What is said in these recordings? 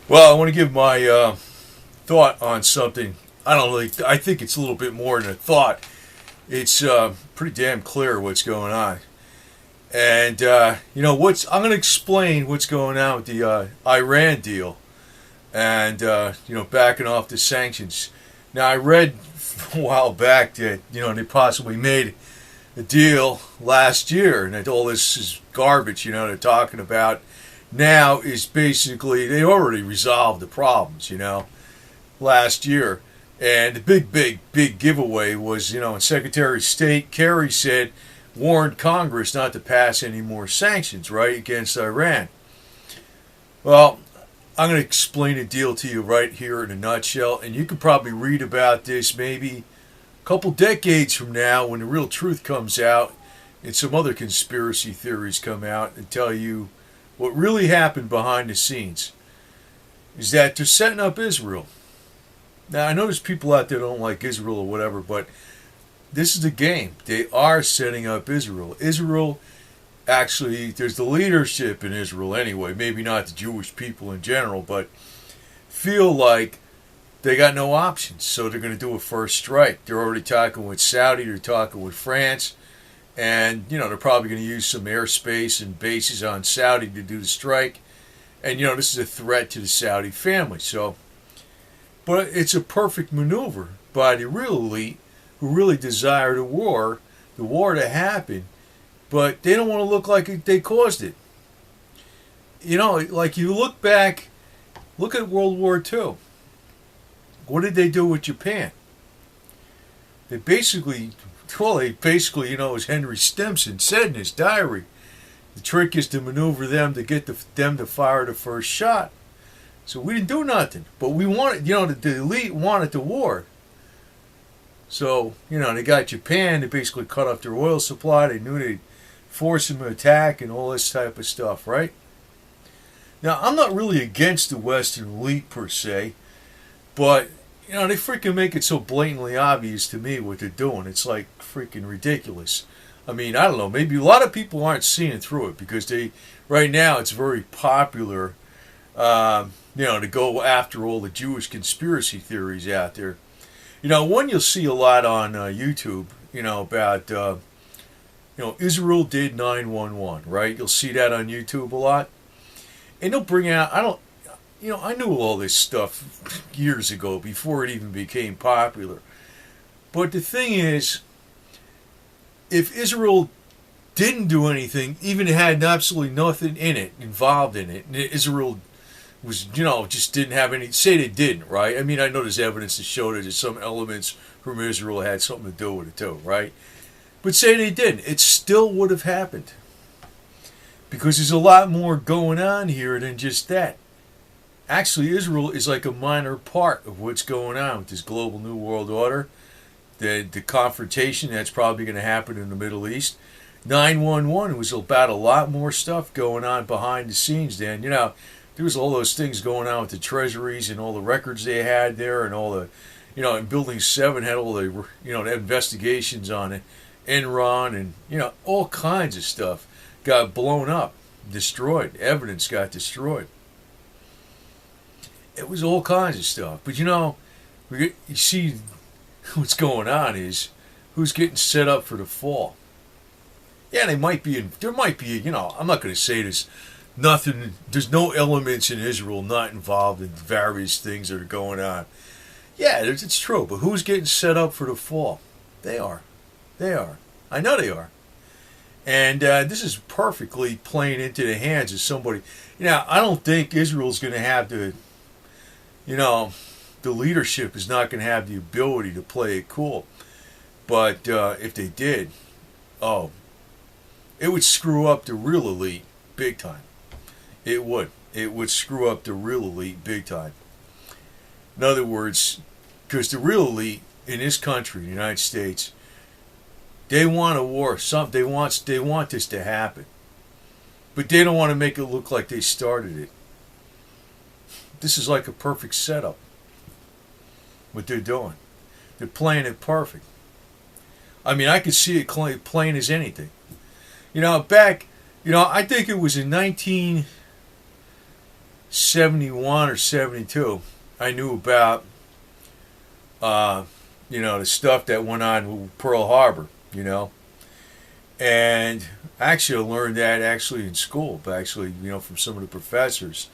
Well, I want to give my thought on something. I don't really. I think it's a little bit more than a thought. It's pretty damn clear what's going on, and what's. I'm going to explain what's going on with the Iran deal, and backing off the sanctions. Now, I read a while back that they possibly made a deal last year, and that all this is garbage. They're talking about now is basically they already resolved the problems, last year. And the big giveaway was, and Secretary of State Kerry warned Congress not to pass any more sanctions, right, against Iran. Well, I'm going to explain the deal to you right here in a nutshell, and you could probably read about this maybe a couple decades from now when the real truth comes out and some other conspiracy theories come out and tell you what really happened behind the scenes. Is that they're setting up Israel. Now, I know there's people out there that don't like Israel or whatever, but this is the game. They are setting up Israel. Israel, actually, there's the leadership in Israel anyway, maybe not the Jewish people in general, but feel like they got no options, so they're going to do a first strike. They're already talking with Saudi, they're talking with France, and, they're probably going to use some airspace and bases on Saudi to do the strike. And, this is a threat to the Saudi family, so... But it's a perfect maneuver by the real elite who really desire the war to happen, but they don't want to look like they caused it. Like you look back, look at World War II. What did they do with Japan? They basically, as Henry Stimson said in his diary, the trick is to maneuver them to get them to fire the first shot. So we didn't do nothing, but we wanted, the elite wanted the war. So, they got Japan, they basically cut off their oil supply, they knew they'd force them to attack and all this type of stuff, right? Now, I'm not really against the Western elite per se, but, they freaking make it so blatantly obvious to me what they're doing. It's like freaking ridiculous. I mean, I don't know, maybe a lot of people aren't seeing through it because right now it's very popular to go after all the Jewish conspiracy theories out there. One you'll see a lot on YouTube, about, Israel did 9/11, right? You'll see that on YouTube a lot. And they'll bring out, I knew all this stuff years ago before it even became popular. But the thing is, if Israel didn't do anything, even had absolutely nothing involved in it, and Israel was, just didn't have any, say they didn't, right? I mean, I know there's evidence to show that there's some elements from Israel had something to do with it too, right? But say they didn't, it still would have happened. Because there's a lot more going on here than just that. Actually, Israel is like a minor part of what's going on with this global New World Order, the confrontation that's probably going to happen in the Middle East. 9/11 was about a lot more stuff going on behind the scenes, Dan. There was all those things going on with the treasuries and all the records they had there, and all the, and Building 7 had all the, the investigations on it, Enron, and, all kinds of stuff got blown up, destroyed. Evidence got destroyed. It was all kinds of stuff. But, you see what's going on is who's getting set up for the fall. Yeah, there might be, I'm not going to say this. There's no elements in Israel not involved in various things that are going on. Yeah, it's true, but who's getting set up for the fall? They are. I know they are. And this is perfectly playing into the hands of somebody. I don't think Israel's going to have the leadership is not going to have the ability to play it cool. But if they did, it would screw up the real elite big time. It would. It would screw up the real elite big time. In other words, because the real elite in this country, the United States, they want a war. They want this to happen. But they don't want to make it look like they started it. This is like a perfect setup. What they're doing. They're playing it perfect. I mean, I could see it plain as anything. I think it was in '71 or '72, I knew about the stuff that went on with Pearl Harbor, and actually I learned that actually in school, but actually from some of the professors.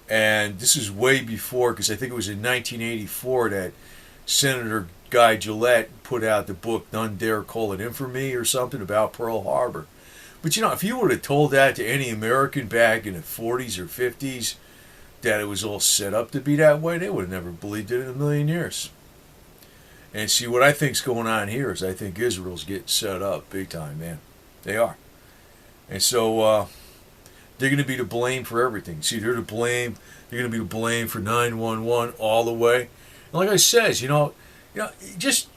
And this is way before, because I think it was in 1984 that Senator Guy Gillette put out the book "None Dare Call It Infamy" or something about Pearl Harbor. But if you would have told that to any American back in the 40s or 50s, that it was all set up to be that way, they would have never believed it in a million years. And see, what I think's going on here is I think Israel's getting set up big time, man. They are. And so they're going to be to blame for everything. See, they're going to be to blame for 9/11 all the way. And like I says, just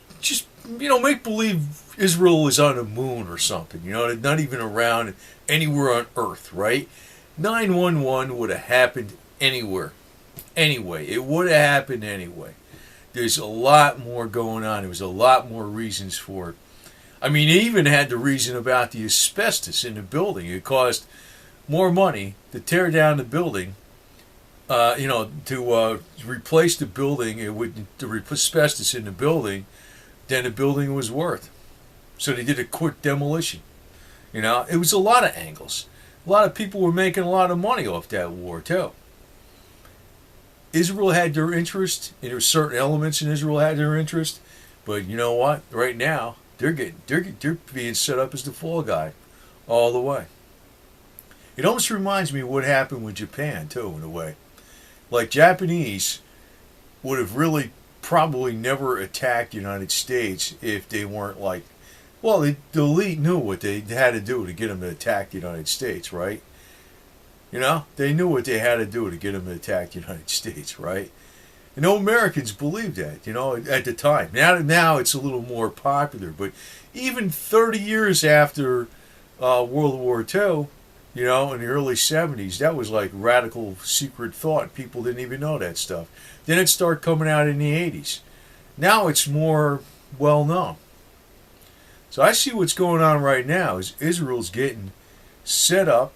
make believe Israel is on the moon or something. They're not even around anywhere on Earth, right? 9/11 would have happened anywhere. Anyway, it would have happened anyway. There's a lot more going on. There was a lot more reasons for it. I mean, they even had the reason about the asbestos in the building. It cost more money to tear down the building, to replace the building with the asbestos in the building than the building was worth. So they did a quick demolition. It was a lot of angles. A lot of people were making a lot of money off that war too. Israel had their interest, and there were certain elements in Israel had their interest, but you know what? Right now, they're being set up as the fall guy all the way. It almost reminds me of what happened with Japan too, in a way. Like, Japanese would have really probably never attacked the United States if they weren't like, well, the elite knew what they had to do to get them to attack the United States, right? They knew what they had to do to get them to attack the United States, right? And no Americans believed that, at the time. Now it's a little more popular, but even 30 years after World War II, in the early 70s, that was like radical secret thought. People didn't even know that stuff. Then it started coming out in the 80s. Now it's more well known. So I see what's going on right now is Israel's getting set up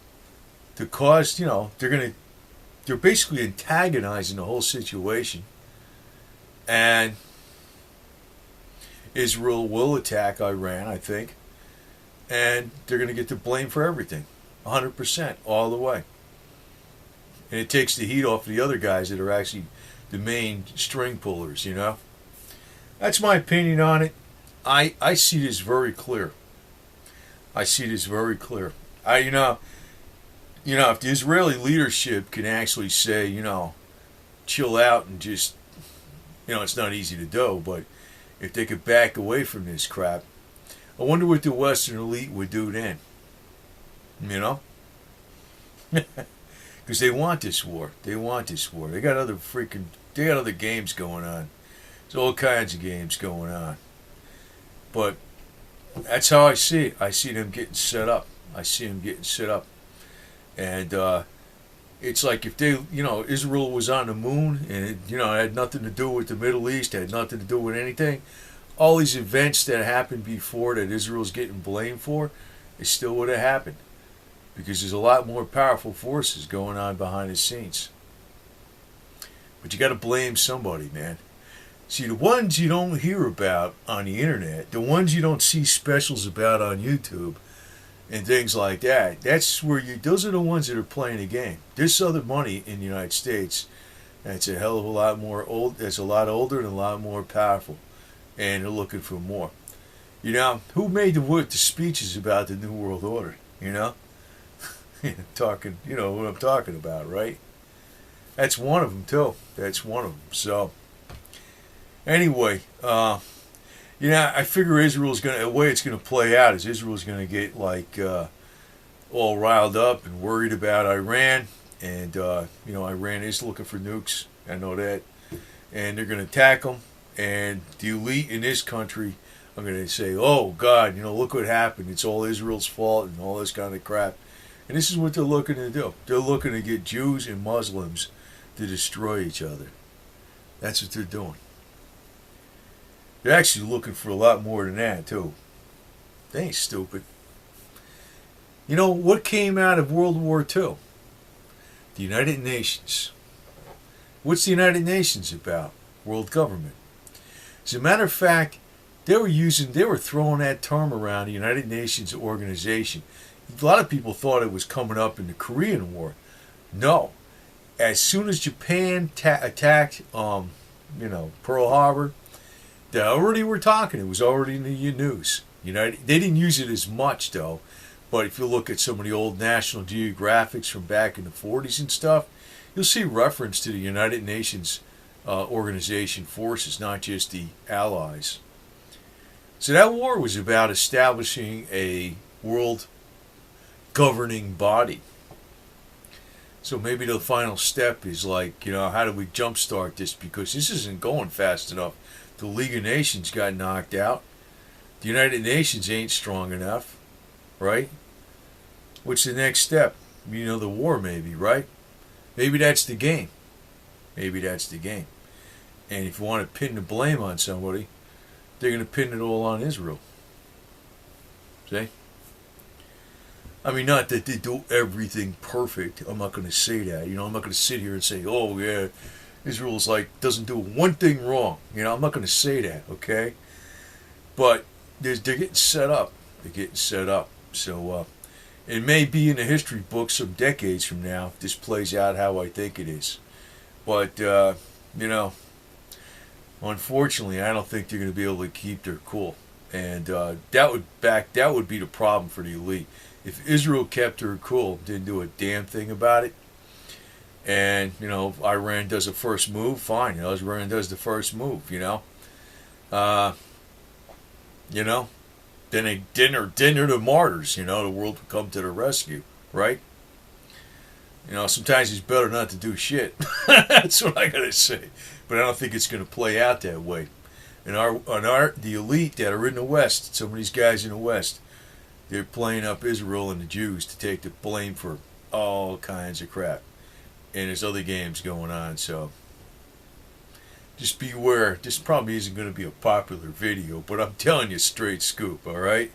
to cause, they're basically antagonizing the whole situation. And Israel will attack Iran, I think. And they're going to get the blame for everything. 100%, all the way. And it takes the heat off the other guys that are actually the main string pullers, That's my opinion on it. I see this very clear. If the Israeli leadership can actually say, chill out and just, it's not easy to do, but if they could back away from this crap, I wonder what the Western elite would do then. Because they want this war. They got other games going on. There's all kinds of games going on. But that's how I see it. I see them getting set up. And it's like if Israel was on the moon and it had nothing to do with the Middle East, had nothing to do with anything, all these events that happened before that Israel's getting blamed for, it still would have happened. Because there's a lot more powerful forces going on behind the scenes. But you got to blame somebody, man. See, the ones you don't hear about on the internet, the ones you don't see specials about on YouTube, and things like that, those are the ones that are playing the game. There's other money in the United States that's a hell of a lot more that's a lot older and a lot more powerful, and they're looking for more. Who made the speeches about the New World Order? Talking, what I'm talking about, right? That's one of them too. So, anyway, I figure the way it's gonna play out is Israel's gonna get all riled up and worried about Iran, and Iran is looking for nukes. I know that, and they're gonna attack them. And the elite in this country are gonna say, "Oh God, look what happened. It's all Israel's fault," and all this kind of crap. And this is what they're looking to do. They're looking to get Jews and Muslims to destroy each other. That's what they're doing. They're actually looking for a lot more than that, too. They ain't stupid. What came out of World War II? The United Nations. What's the United Nations about? World government. As a matter of fact, they were throwing that term around, the United Nations organization. A lot of people thought it was coming up in the Korean War. No. As soon as Japan attacked, Pearl Harbor, they already were talking. It was already in the news. They didn't use it as much, though. But if you look at some of the old National Geographics from back in the 40s and stuff, you'll see reference to the United Nations organization forces, not just the Allies. So that war was about establishing a world governing body. So maybe the final step is like, how do we jumpstart this? Because this isn't going fast enough. The League of Nations got knocked out. The United Nations ain't strong enough, right? What's the next step? The war maybe, right? Maybe that's the game. Maybe that's the game. And if you want to pin the blame on somebody, they're going to pin it all on Israel. See? I mean, not that they do everything perfect. I'm not going to say that. I'm not going to sit here and say, oh, yeah, Israel's doesn't do one thing wrong. I'm not going to say that, okay? But they're getting set up. They're getting set up. So it may be in the history books some decades from now if this plays out how I think it is. But, unfortunately, I don't think they're going to be able to keep their cool. And that would be the problem for the elite. If Israel kept her cool, didn't do a damn thing about it, and if Iran does a first move, fine. Iran does the first move. Then they dinner the martyrs. The world will come to the rescue, right? Sometimes it's better not to do shit. That's what I gotta say. But I don't think it's going to play out that way. And the elite that are in the West, some of these guys in the West, they're playing up Israel and the Jews to take the blame for all kinds of crap. And there's other games going on, so just beware. This probably isn't going to be a popular video, but I'm telling you straight scoop, all right?